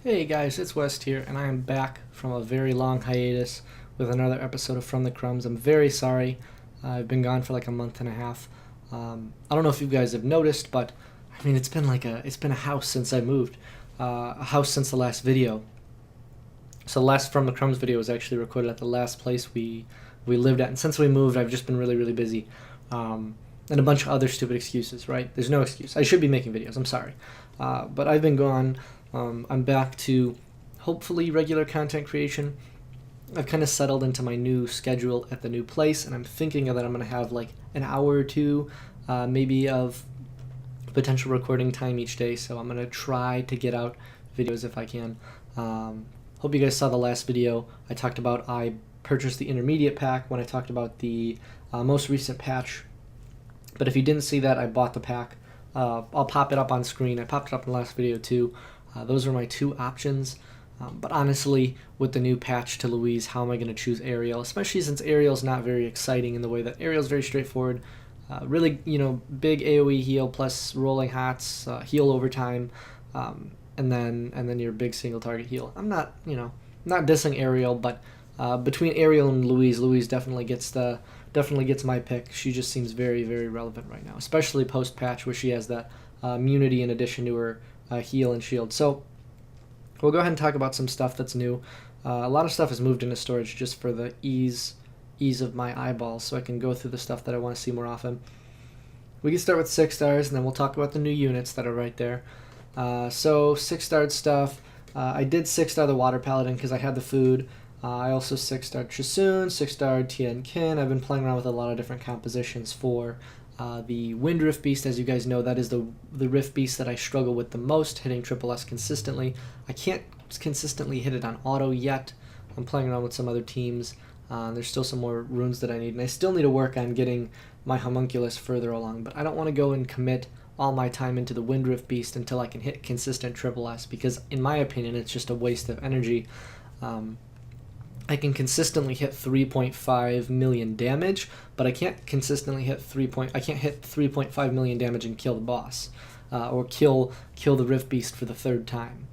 Hey guys, it's West here, and I am back from a very long hiatus with another episode of From the Crumbs. I'm very sorry. I've been gone for like a month and a half. I don't know if you guys have noticed, but I mean it's been a house since I moved, a house since the last video. So the last From the Crumbs video was actually recorded at the last place we lived at, and since we moved, I've just been really busy, and a bunch of other stupid excuses. Right? There's no excuse. I should be making videos. I'm sorry, but I've been gone. I'm back to hopefully regular content creation. I've kind of settled into my new schedule at the new place, and I'm thinking that I'm going to have like an hour or two, maybe of potential recording time each day. So I'm going to try to get out videos if I can. Hope you guys saw the last video. I talked about I purchased the intermediate pack when I talked about the most recent patch. But if you didn't see that, I bought the pack. I'll pop it up on screen. I popped it up in the last video too. Those are my two options. But honestly, with the new patch to Louise, how am I going to choose Ariel? Especially since Ariel's not very exciting in the way that Ariel's very straightforward. Really, big AoE heal plus rolling hots, heal over time, and then your big single target heal. I'm not dissing Ariel, but between Ariel and Louise, Louise definitely gets my pick. She just seems very relevant right now, especially post patch where she has that immunity in addition to her heal and shield. So we'll go ahead and talk about some stuff that's new. A lot of stuff is moved into storage just for the ease of my eyeballs, so I can go through the stuff that I want to see more often. We can start with 6 stars, and then we'll talk about the new units that are right there. So 6-star stuff. I did 6-star the Water Paladin because I had the food. I also 6-starred Chasun, 6-starred Tien Kin. I've been playing around with a lot of different compositions for the Wind Rift Beast. As you guys know, that is the Rift Beast that I struggle with the most, hitting triple S consistently. I can't consistently hit it on auto yet. I'm playing around with some other teams. There's still some more runes that I need, and I still need to work on getting my homunculus further along, but I don't want to go and commit all my time into the Wind Rift Beast until I can hit consistent triple S, because in my opinion it's just a waste of energy. I can consistently hit 3.5 million damage, but I can't consistently hit 3.5 million damage and kill the boss, or kill the Rift Beast for the third time.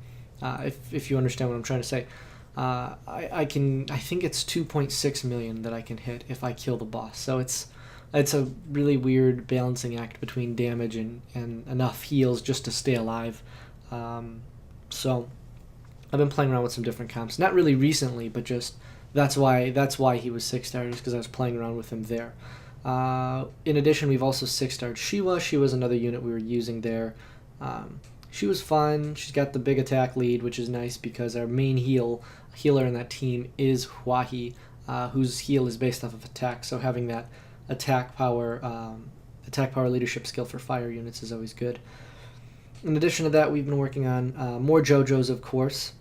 If you understand what I'm trying to say, I think it's 2.6 million that I can hit if I kill the boss. So it's a really weird balancing act between damage and enough heals just to stay alive. So I've been playing around with some different comps, not really recently, but just that's why he was 6-starred, because I was playing around with him there. In addition, we've also 6-starred Shiva. Shiva's another unit we were using there. She was fun. She's got the big attack lead, which is nice because our main healer in that team is Huahi, whose heal is based off of attack. So having that attack power leadership skill for fire units is always good. In addition to that, we've been working on more JoJos, of course.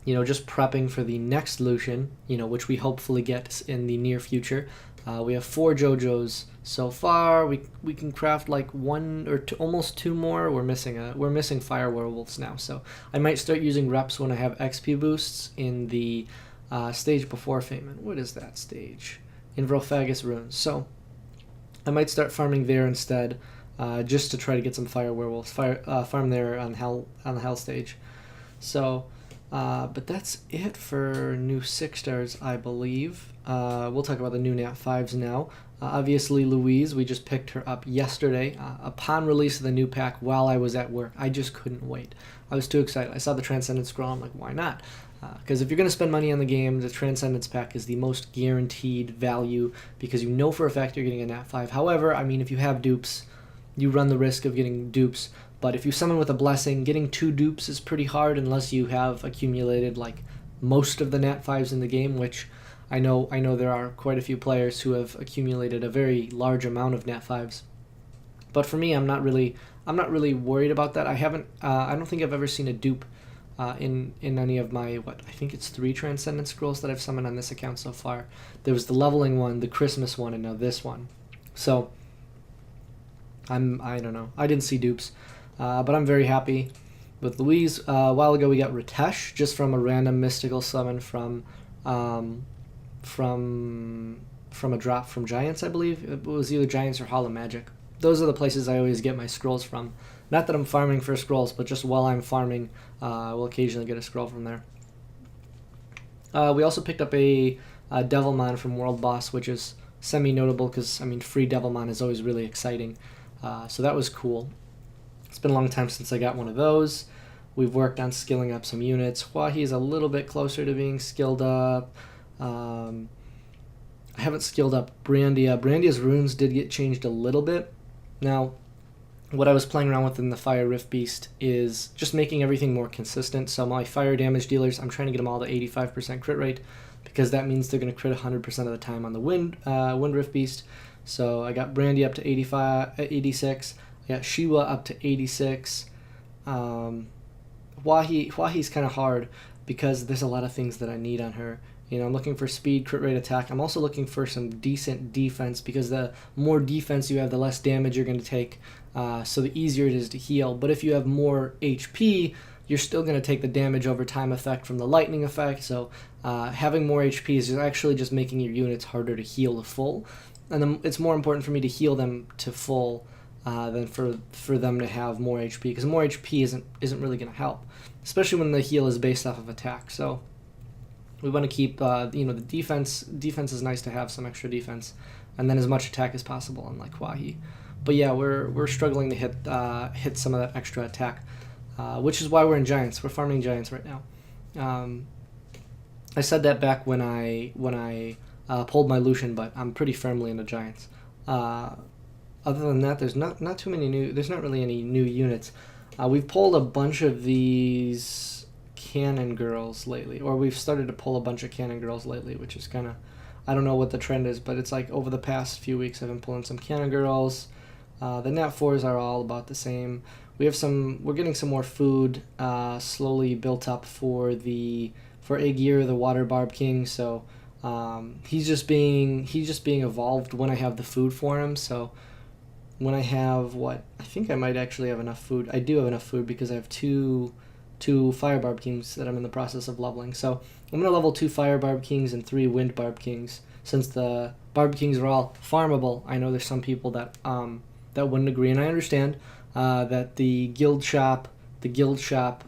Just prepping for the next Lucian, which we hopefully get in the near future. We have 4 JoJos so far. We can craft like 1 or 2, almost 2 more. We're missing fire werewolves now, so I might start using reps when I have XP boosts in the stage before Feynman. What is that stage? In Vrolfagus Runes. So I might start farming there instead, just to try to get some fire werewolves. Farm there on the hell stage. So. But that's it for new 6-stars, I believe. We'll talk about the new Nat 5s now. Obviously, Louise, we just picked her up yesterday. Upon release of the new pack while I was at work, I just couldn't wait. I was too excited. I saw the Transcendence scroll. I'm like, why not? Because if you're going to spend money on the game, the Transcendence pack is the most guaranteed value, because you know for a fact you're getting a Nat 5. However, I mean, if you have dupes, you run the risk of getting dupes. But if you summon with a blessing, getting 2 dupes is pretty hard unless you have accumulated like most of the Nat 5s in the game, which I know there are quite a few players who have accumulated a very large amount of Nat 5s. But for me, I'm not really worried about that. I don't think I've ever seen a dupe in any of my, I think it's 3 Transcendent Scrolls that I've summoned on this account so far. There was the leveling one, the Christmas one, and now this one. So I don't know. I didn't see dupes. But I'm very happy with Louise. A while ago we got Ritesh just from a random mystical summon from a drop from Giants, I believe. It was either Giants or Hollow Magic. Those are the places I always get my scrolls from. Not that I'm farming for scrolls, but just while I'm farming, we'll occasionally get a scroll from there. We also picked up a Devilmon from World Boss, which is semi-notable because, I mean, free Devilmon is always really exciting. So that was cool. It's been a long time since I got one of those. We've worked on skilling up some units. Huahi is a little bit closer to being skilled up. I haven't skilled up Brandia. Brandia's runes did get changed a little bit. Now, what I was playing around with in the Fire Rift Beast is just making everything more consistent. So my fire damage dealers, I'm trying to get them all to 85% crit rate, because that means they're going to crit 100% of the time on the Wind Rift Beast. So I got Brandy up to 86. I got Shiwa up to 86. Huahi's kind of hard because there's a lot of things that I need on her. You know, I'm looking for speed, crit rate, attack. I'm also looking for some decent defense, because the more defense you have, the less damage you're going to take. So the easier it is to heal. But if you have more HP, you're still going to take the damage over time effect from the lightning effect. So having more HP is actually just making your units harder to heal to full. And then it's more important for me to heal them to full than for them to have more HP, because more HP isn't really going to help, especially when the heal is based off of attack. So we want to keep the defense. Defense is nice to have some extra defense, and then as much attack as possible, unlike Huahi. But yeah, we're struggling to hit some of that extra attack, which is why we're in Giants. We're farming Giants right now. I said that back when I pulled my Lucian, but I'm pretty firmly into Giants. Other than that, there's not too many new. There's not really any new units. We've pulled a bunch of these Cannon Girls lately, or we've started to pull a bunch of Cannon Girls lately, which is kind of, I don't know what the trend is, but it's like over the past few weeks I've been pulling some Cannon Girls. The Nat 4s are all about the same. We're getting some more food slowly built up for Aegir, the Water Barb King. So he's just being evolved when I have the food for him. So when I have I think I might actually have enough food. I do have enough food because I have two Fire Barb Kings that I'm in the process of leveling. So I'm going to level 2 Fire Barb Kings and 3 Wind Barb Kings, since the Barb Kings are all farmable. I know there's some people that wouldn't agree, and I understand that the guild shop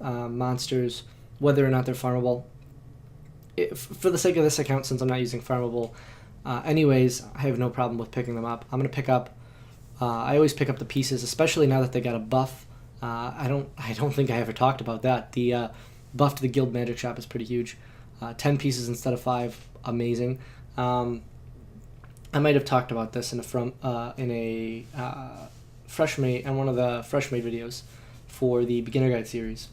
monsters, whether or not they're farmable, for the sake of this account, since I'm not using farmable anyways, I have no problem with picking them up. I'm going to pick up, I always pick up the pieces, especially now that they got a buff. I don't think I ever talked about that. The buff to the guild magic shop is pretty huge. 10 pieces instead of 5, amazing. I might have talked about this in a Freshmade, and one of the Freshmade videos for the beginner guide series.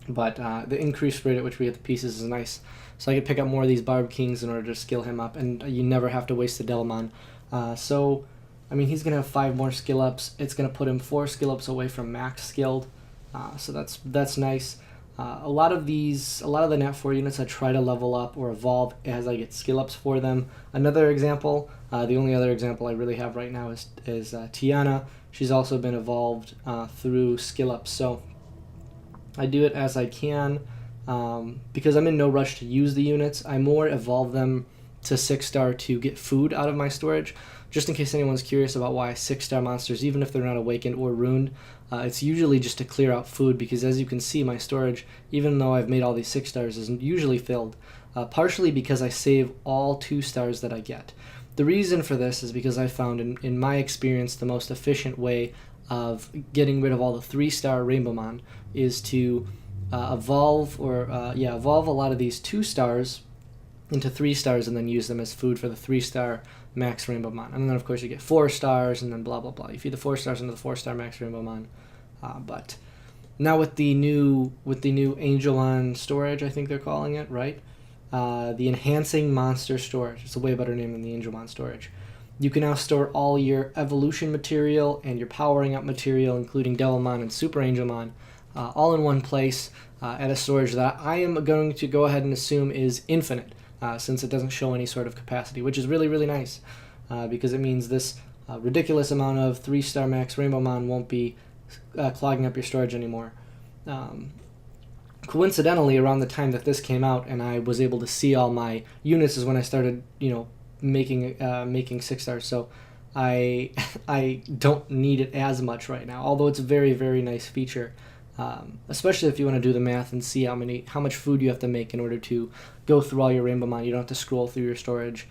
But the increased rate at which we get the pieces is nice. So I could pick up more of these Barb Kings in order to skill him up, and you never have to waste the Devilmon. So I mean, he's going to have 5 more skill ups. It's going to put him 4 skill ups away from max skilled. So that's nice. A lot of the Nat 4 units I try to level up or evolve as I get skill ups for them. Another example, the only other example I really have right now is Tiana. She's also been evolved through skill ups. So I do it as I can because I'm in no rush to use the units. I more evolve them to 6-star to get food out of my storage. Just in case anyone's curious about why 6-star monsters, even if they're not awakened or ruined, it's usually just to clear out food, because as you can see, my storage, even though I've made all these 6-stars, is usually filled, partially because I save all 2-stars that I get. The reason for this is because I found, in my experience, the most efficient way of getting rid of all the 3-star Rainbowmon is to evolve a lot of these 2-stars into 3-stars and then use them as food for the 3-star max Rainbowmon. And then of course you get 4-stars and then blah blah blah. You feed the 4-stars into the 4-star max Rainbowmon. But now with the new Angelon storage, I think they're calling it, right? The enhancing monster storage. It's a way better name than the Angelmon storage. You can now store all your evolution material and your powering up material, including Devilmon and Super Angelmon, all in one place at a storage that I am going to go ahead and assume is infinite. Since it doesn't show any sort of capacity, which is really, really nice, because it means this ridiculous amount of 3-star max Rainbowmon won't be clogging up your storage anymore. Coincidentally, around the time that this came out and I was able to see all my units is when I started, making 6-stars. So I I don't need it as much right now, although it's a very, very nice feature. Especially if you want to do the math and see how much food you have to make in order to go through all your Rainbow Mine. You don't have to scroll through your storage.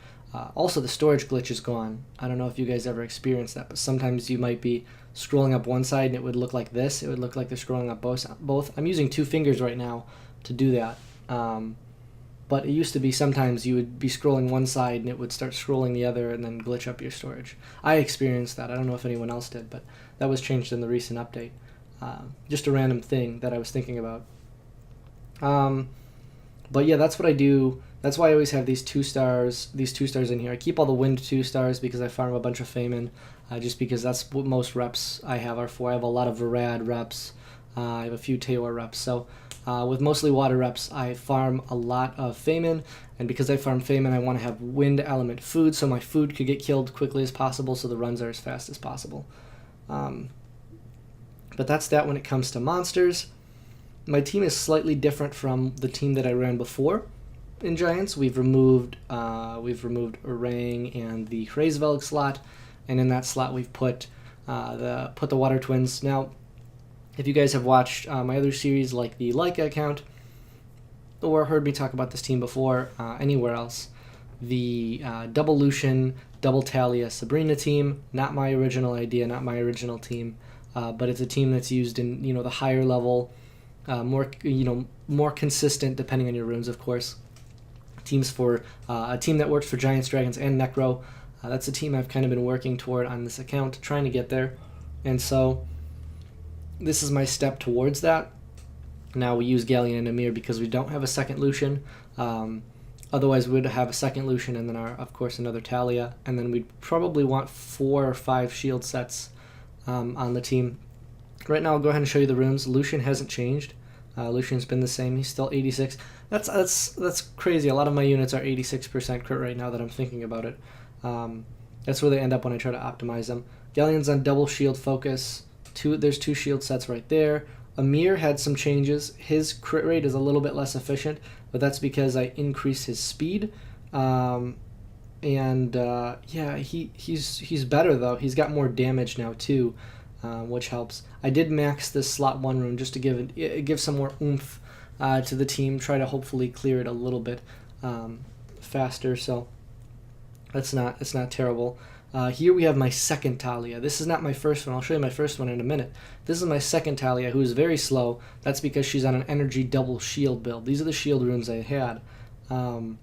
Also, the storage glitch is gone. I don't know if you guys ever experienced that, but sometimes you might be scrolling up one side and it would look like this. It would look like they're scrolling up both. I'm using 2 fingers right now to do that. But it used to be sometimes you would be scrolling one side and it would start scrolling the other and then glitch up your storage. I experienced that. I don't know if anyone else did, but that was changed in the recent update. Just a random thing that I was thinking about. But yeah, that's what I do. That's why I always have these 2 stars in here. I keep all the wind 2 stars because I farm a bunch of Fayman, just because that's what most reps I have are for. I have a lot of Varad reps. I have a few Teor reps. So with mostly water reps, I farm a lot of Fayman, and because I farm Fayman, I want to have wind element food, so my food could get killed quickly as possible, so the runs are as fast as possible. But that's that when it comes to monsters. My team is slightly different from the team that I ran before in Giants. We've removed Orang and the Hraesvelg slot, and in that slot we've put the Water Twins. Now, if you guys have watched my other series like the Leica account, or heard me talk about this team before anywhere else, the double Lucian, double Talia Sabrina team, not my original idea, not my original team, but it's a team that's used in the higher level, more consistent depending on your runes, of course. Teams for a team that works for Giants, Dragons, and Necro. That's a team I've kind of been working toward on this account, trying to get there, and so this is my step towards that. Now we use Galleon and Amir because we don't have a second Lucian. Otherwise, we'd have a second Lucian and then, of course, another Talia. And then we'd probably want 4 or 5 shield sets on the team. Right now, I'll go ahead and show you the runes. Lucian hasn't changed. Lucian's been the same. He's still 86. That's crazy. A lot of my units are 86% crit right now that I'm thinking about it. That's where they end up when I try to optimize them. Galleon's on double shield focus. There's 2 shield sets right there. Amir had some changes. His crit rate is a little bit less efficient, but that's because I increased his speed. Yeah, he's better though. He's got more damage now too, which helps. I did max this slot 1 rune just to give some more oomph to the team. Try to hopefully clear it a little bit faster. So it's not terrible. Here we have my second Talia. This is not my first one. I'll show you my first one in a minute. This is my second Talia, who is very slow. That's because she's on an energy double shield build. These are the shield runes I had. The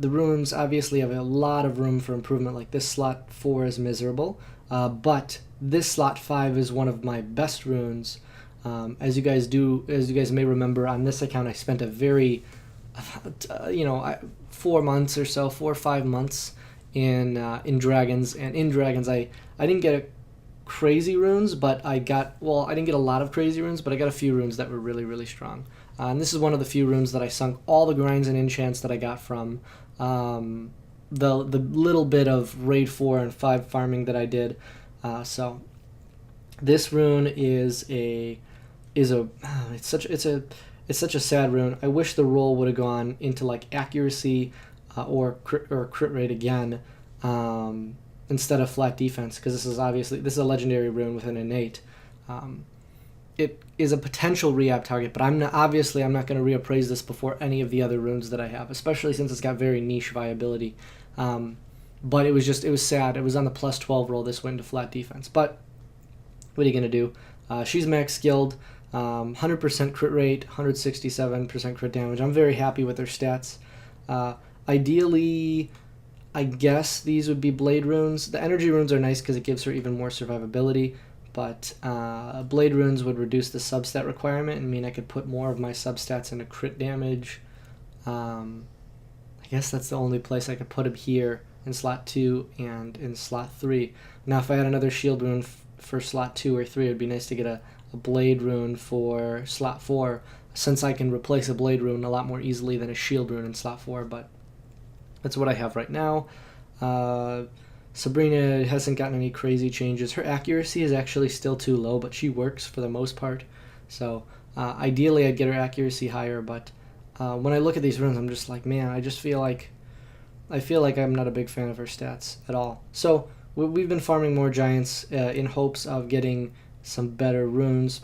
runes obviously have a lot of room for improvement. Like this slot 4 is miserable, but this slot 5 is one of my best runes. As you guys may remember, on this account I spent a very, 4 months or so, 4 or 5 months in Dragons, and in Dragons I didn't get crazy runes, but I didn't get a lot of crazy runes, but I got a few runes that were really, really strong. And this is one of the few runes that I sunk all the grinds and enchants that I got from the little bit of raid 4 and 5 farming that I did. So this rune is such a sad rune. I wish the roll would have gone into like accuracy or crit rate again, instead of flat defense, because this is a legendary rune with an innate. It is a potential re-app target, but I'm not going to reappraise this before any of the other runes that I have, especially since it's got very niche viability. But it was sad. It was on the plus 12 roll. This went into flat defense, but what are you going to do? She's max skilled, 100% crit rate, 167% crit damage. I'm very happy with her stats. Ideally, I guess these would be blade runes. The energy runes are nice because it gives her even more survivability, but blade runes would reduce the substat requirement and mean I could put more of my substats into crit damage. I guess that's the only place I could put him here, in slot 2 and in slot 3. Now if I had another shield rune for slot 2 or 3, it would be nice to get a blade rune for slot 4, since I can replace a blade rune a lot more easily than a shield rune in slot 4, but that's what I have right now. Sabrina hasn't gotten any crazy changes. Her accuracy is actually still too low, but she works for the most part. So ideally I'd get her accuracy higher, but when I look at these runes, I'm just like, man, I feel like I'm not a big fan of her stats at all. So we've been farming more giants in hopes of getting some better runes.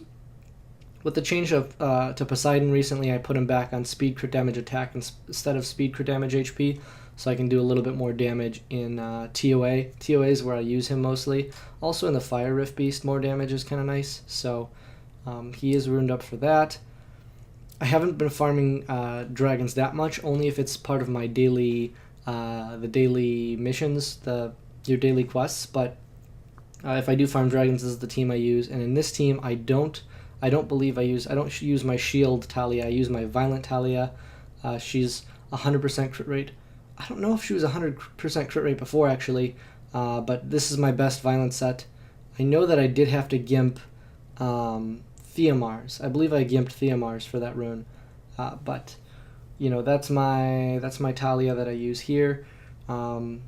With the change of to Poseidon recently, I put him back on speed crit damage attack instead of speed crit damage HP, so I can do a little bit more damage in TOA. TOA is where I use him mostly. Also in the Fire Rift Beast, more damage is kind of nice, so he is runed up for that. I haven't been farming dragons that much, only if it's part of my daily, the daily missions, your daily quests, but if I do farm dragons, this is the team I use, and in this team, I don't use my shield Talia. I use my violent Talia. She's 100% crit rate. I don't know if she was 100% crit rate before actually, but this is my best violent set. I know that I did have to gimp Theomars. I believe I gimped Theomars for that rune, but you know that's my Talia that I use here. Almost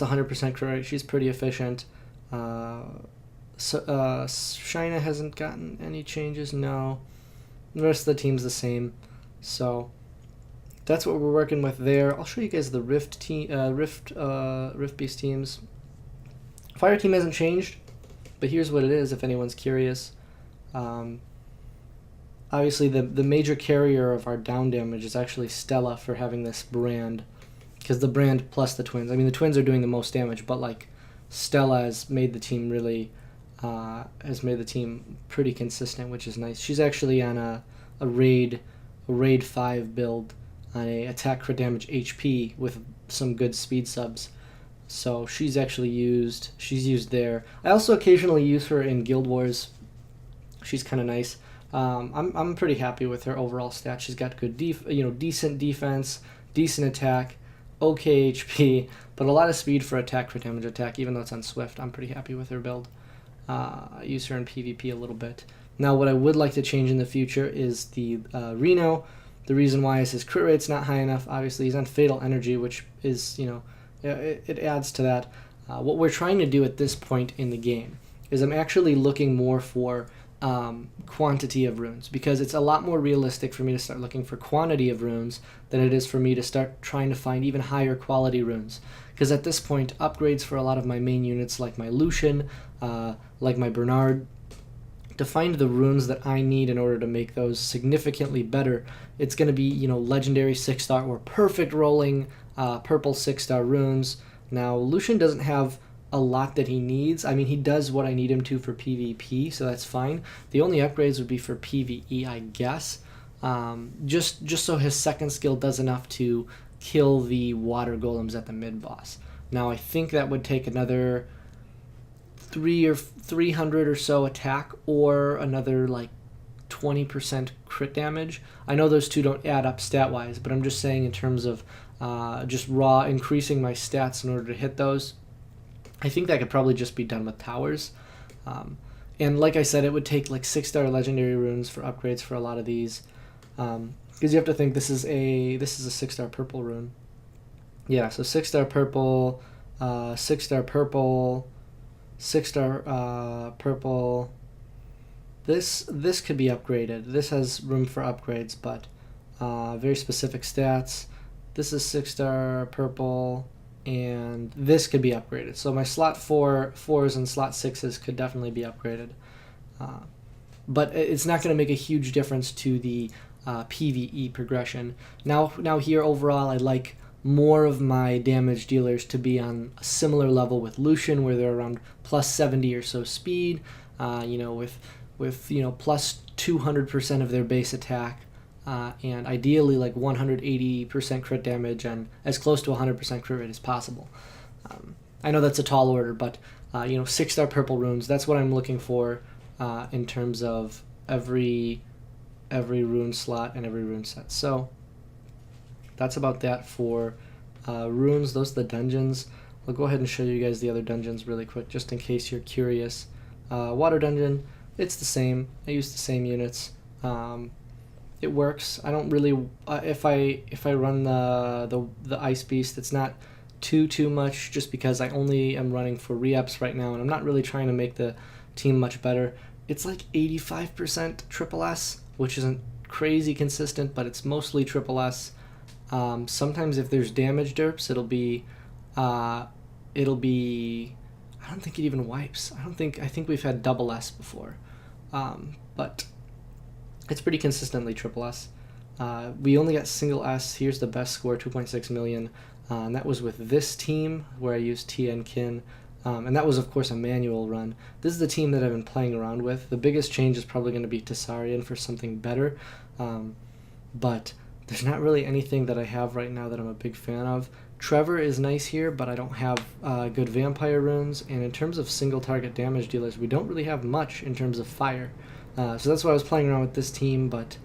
100% crit rate. She's pretty efficient. Shina hasn't gotten any changes. No, the rest of the team's the same. So that's what we're working with there. I'll show you guys the Rift Beast teams. Fire team hasn't changed, but here's what it is if anyone's curious. Obviously, the major carrier of our down damage is actually Stella for having this brand, because the brand plus the twins. I mean, the twins are doing the most damage, but like Stella has made the team really. Has made the team pretty consistent, which is nice. She's actually on a raid 5 build on a attack crit damage HP with some good speed subs. So she's used there. I also occasionally use her in Guild Wars. She's kind of nice. I'm pretty happy with her overall stats. She's got good decent defense, decent attack, okay HP, but a lot of speed for attack crit damage attack, even though it's on Swift. I'm pretty happy with her build. I use her in PvP a little bit. Now, what I would like to change in the future is the Reno. The reason why is his crit rate's not high enough. Obviously, he's on Fatal Energy, which is, it adds to that. What we're trying to do at this point in the game is I'm actually looking more for quantity of runes, because it's a lot more realistic for me to start looking for quantity of runes than it is for me to start trying to find even higher quality runes. Because at this point, upgrades for a lot of my main units, like my Lucian, like my Bernard, to find the runes that I need in order to make those significantly better, it's going to be, legendary 6-star or perfect rolling purple 6-star runes. Now, Lucian doesn't have a lot that he needs. I mean, he does what I need him to for PvP, so that's fine. The only upgrades would be for PvE, I guess. Just so his second skill does enough to kill the water golems at the mid-boss. Now, I think that would take another 300 or so attack, or another like 20% crit damage. I know those two don't add up stat-wise, but I'm just saying in terms of just raw increasing my stats in order to hit those. I think that could probably just be done with towers. And like I said, it would take like 6-star legendary runes for upgrades for a lot of these. Because you have to think this is a 6-star purple rune. Yeah, so 6-star purple, 6-star purple, 6-star purple. This could be upgraded. This has room for upgrades, but very specific stats. This is 6-star purple, and this could be upgraded. So my slot 4s and slot 6s could definitely be upgraded. But it's not going to make a huge difference to the PvE progression. Now here overall, I like more of my damage dealers to be on a similar level with Lucian, where they're around plus 70 or so speed, with plus 200% of their base attack, and ideally like 180% crit damage and as close to 100% crit rate as possible. I know that's a tall order, but 6-star purple runes, that's what I'm looking for in terms of every rune slot and every rune set. So that's about that for runes. Those are the dungeons. I'll go ahead and show you guys the other dungeons really quick, just in case you're curious. Water dungeon, it's the same. I use the same units. It works. I don't really if I run the ice beast, it's not too much, just because I only am running for re-ups right now, and I'm not really trying to make the team much better. It's like 85% triple S, which isn't crazy consistent, but it's mostly triple S. Sometimes if there's damage derps, it'll be it'll be, I don't think it even wipes. I think we've had double S before. But it's pretty consistently triple S. We only got single S. Here's the best score, 2.6 million. And that was with this team where I used TN Kin. And that was, of course, a manual run. This is the team that I've been playing around with. The biggest change is probably going to be Tessarian for something better. But there's not really anything that I have right now that I'm a big fan of. Trevor is nice here, but I don't have good vampire runes. And in terms of single target damage dealers, we don't really have much in terms of fire. So that's why I was playing around with this team, but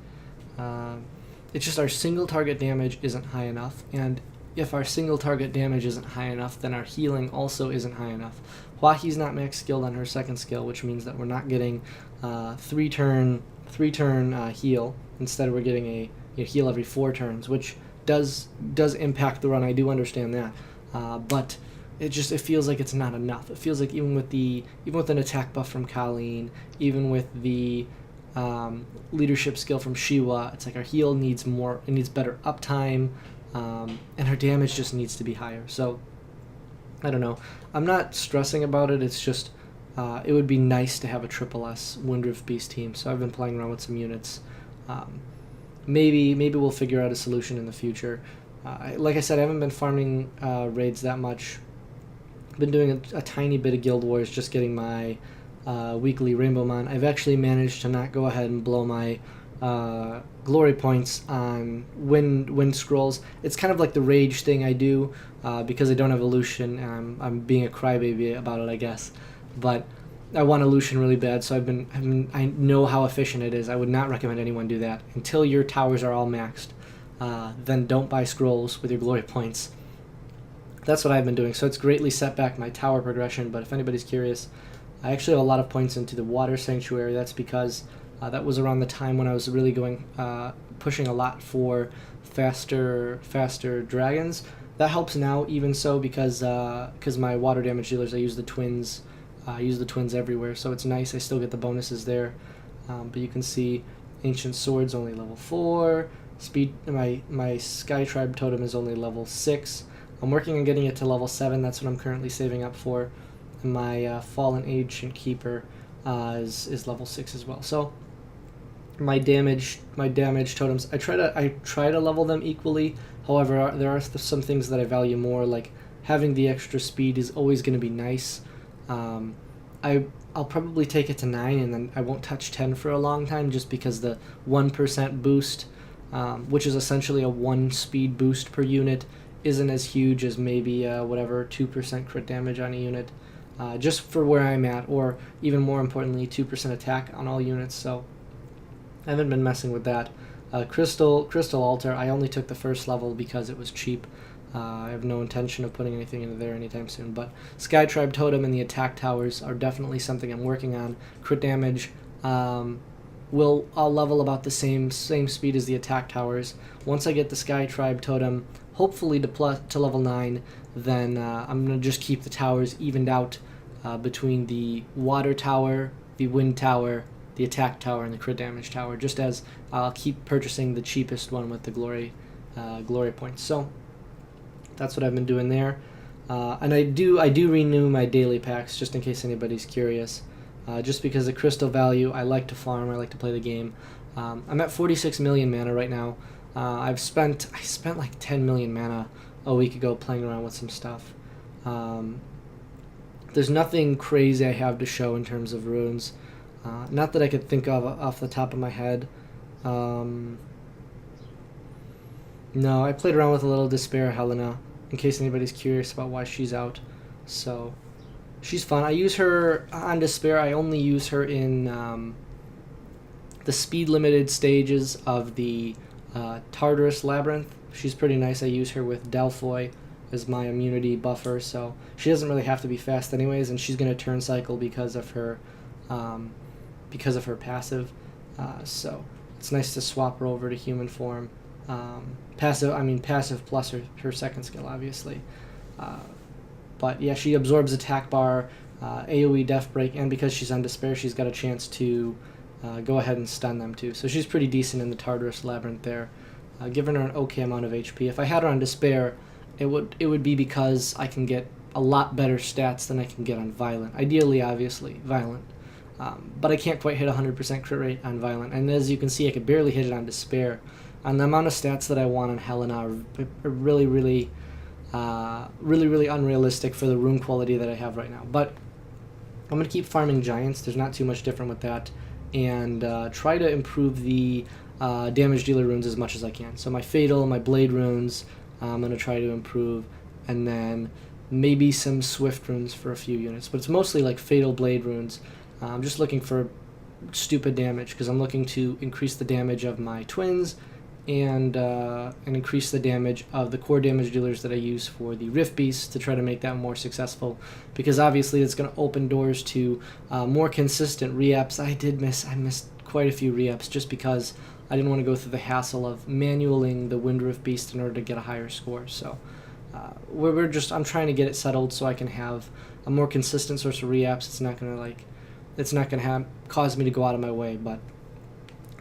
it's just our single target damage isn't high enough. And if our single target damage isn't high enough, then our healing also isn't high enough. Huahi's not max skilled on her second skill, which means that we're not getting three turn heal. Instead, we're getting a heal every 4 turns, which does impact the run. I do understand that, but it feels like it's not enough. It feels like even with an attack buff from Colleen, even with the leadership skill from Shiwa, it's like our heal needs more. It needs better uptime. And her damage just needs to be higher. So, I don't know. I'm not stressing about it. It's just, it would be nice to have a triple S Windrift Beast team. So I've been playing around with some units. Maybe we'll figure out a solution in the future. Like I said, I haven't been farming raids that much. I've been doing a tiny bit of Guild Wars, just getting my weekly Rainbow Mon. I've actually managed to not go ahead and blow my glory points on wind scrolls. It's kind of like the rage thing I do because I don't have Illusion, and I'm being a crybaby about it, I guess. But I want Illusion really bad, so I know how efficient it is. I would not recommend anyone do that until your towers are all maxed. Then don't buy scrolls with your glory points. That's what I've been doing. So it's greatly set back my tower progression. But if anybody's curious, I actually have a lot of points into the water sanctuary. That's because that was around the time when I was really pushing a lot for faster dragons. That helps now, even so, because my water damage dealers, I use the twins. I use the twins everywhere, so it's nice. I still get the bonuses there. But you can see Ancient Sword's only level 4. Speed. My Sky Tribe Totem is only level 6. I'm working on getting it to level 7. That's what I'm currently saving up for. And my Fallen Ancient Keeper is level 6 as well. So my damage totems, I try to level them equally. However, there are some things that I value more, like having the extra speed is always going to be nice. I'll probably take it to 9, and then I won't touch 10 for a long time, just because the 1% boost, which is essentially a 1 speed boost per unit, isn't as huge as maybe 2% crit damage on a unit, just for where I'm at, or even more importantly, 2% attack on all units. So I haven't been messing with that. Crystal Altar, I only took the first level because it was cheap. I have no intention of putting anything into there anytime soon. But Sky Tribe Totem and the attack towers are definitely something I'm working on. Crit damage, I'll level about the same speed as the attack towers. Once I get the Sky Tribe Totem, hopefully to level 9, then I'm going to just keep the towers evened out between the water tower, the wind tower, the attack tower, and the crit damage tower, just as I'll keep purchasing the cheapest one with the glory points. So that's what I've been doing there. And I do renew my daily packs, just in case anybody's curious. Just because the crystal value, I like to farm, I like to play the game. I'm at 46 million mana right now. I spent like 10 million mana a week ago playing around with some stuff. There's nothing crazy I have to show in terms of runes. Not that I could think of off the top of my head. No, I played around with a little Despair Helena, in case anybody's curious about why she's out. So, she's fun. I use her on Despair. I only use her in the speed-limited stages of the Tartarus Labyrinth. She's pretty nice. I use her with Delphoy as my immunity buffer, so she doesn't really have to be fast anyways, and she's going to turn cycle because of her passive. So it's nice to swap her over to human form. Passive plus her second skill, obviously. But yeah, she absorbs attack bar, AoE Death Break, and because she's on Despair, she's got a chance to go ahead and stun them too. So she's pretty decent in the Tartarus Labyrinth there. Giving her an okay amount of HP. If I had her on Despair, it would be because I can get a lot better stats than I can get on Violent. Ideally, obviously, Violent. But I can't quite hit 100% crit rate on Violent. And as you can see, I could barely hit it on Despair. And the amount of stats that I want on Helena are really, really unrealistic for the rune quality that I have right now. But I'm going to keep farming Giants. There's not too much different with that. And try to improve the damage dealer runes as much as I can. So my Fatal, my Blade runes, I'm going to try to improve. And then maybe some Swift runes for a few units. But it's mostly like Fatal Blade runes. I'm just looking for stupid damage because I'm looking to increase the damage of my twins and increase the damage of the core damage dealers that I use for the Rift Beasts to try to make that more successful, because obviously it's going to open doors to more consistent re-ups. I missed quite a few re-ups just because I didn't want to go through the hassle of manualing the Wind Rift Beast in order to get a higher score. So I'm trying to get it settled so I can have a more consistent source of re-ups. It's not going to cause me to go out of my way, but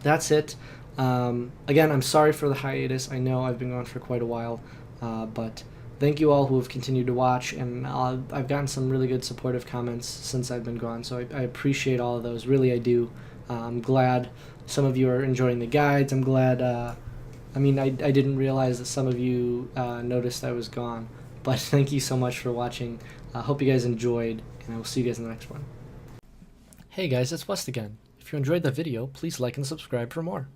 that's it. Again, I'm sorry for the hiatus. I know I've been gone for quite a while, but thank you all who have continued to watch, and I've gotten some really good supportive comments since I've been gone, so I appreciate all of those. Really, I do. I'm glad some of you are enjoying the guides. I'm glad, I didn't realize that some of you noticed I was gone, but thank you so much for watching. I hope you guys enjoyed, and I will see you guys in the next one. Hey guys, it's West again. If you enjoyed the video, please like and subscribe for more.